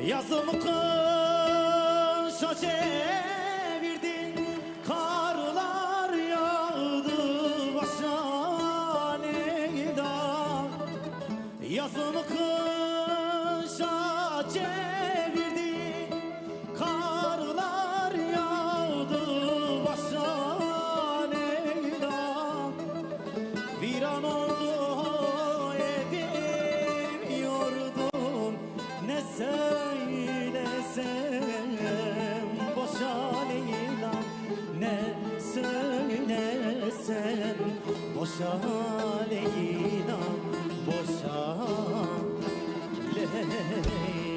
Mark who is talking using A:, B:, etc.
A: Yazımı kışa çevirdin, karlar yağdı başa Leyla. Yazımı kışa çevirdin, karlar yağdı başa Leyla. Viran oldu evim yurdum, ne söylesem boşa Leyla, ne söylesem boşa Leyla, boşa Leyla.